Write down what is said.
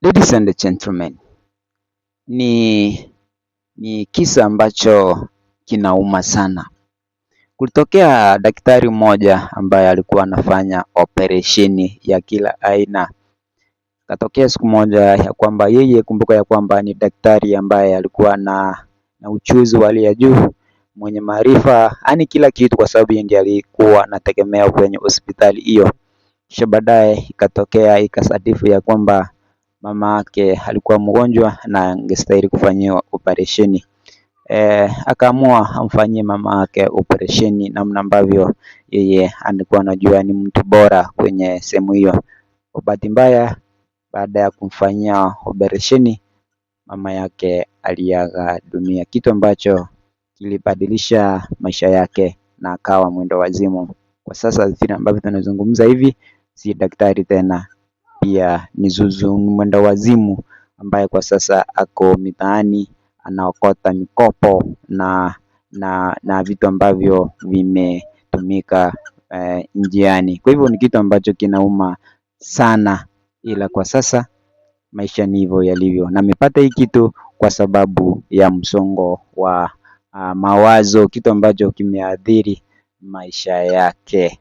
Ladies and gentlemen, ni kisa ambacho kinauma sana. Kulitokea daktari mmoja ambaye alikuwa anafanya operesheni ya kila aina. Katokea siku moja ya kwamba yeye, kumbuka ya kwamba ni daktari ambaye alikuwa na ujuzi wa hali ya juu, mwenye maarifa, yani kila kitu, kwa sababu yeye ndiye alikuwa anategemea kwenye hospitali hiyo. Kisha baadaye ikatokea ikasadifu ya kwamba mama yake alikuwa mgonjwa na angestahili kufanyiwa operesheni. Akaamua amfanyie mama yake operesheni, namna ambavyo yeye alikuwa anajua ni mtu bora kwenye sehemu hiyo. Kwa bahati mbaya, baada ya kumfanyia operesheni, mama yake aliaga dunia, kitu ambacho kilibadilisha maisha yake na akawa mwenda wazimu. Kwa sasa vile ambavyo tunazungumza hivi, si daktari tena, pia ni Zuzu, mwenda wazimu ambaye kwa sasa ako mitaani anaokota mikopo na vitu ambavyo vimetumika njiani. Kwa hivyo ni kitu ambacho kinauma sana, ila kwa sasa maisha ni hivyo yalivyo, na amepata hii kitu kwa sababu ya msongo wa mawazo, kitu ambacho kimeathiri maisha yake.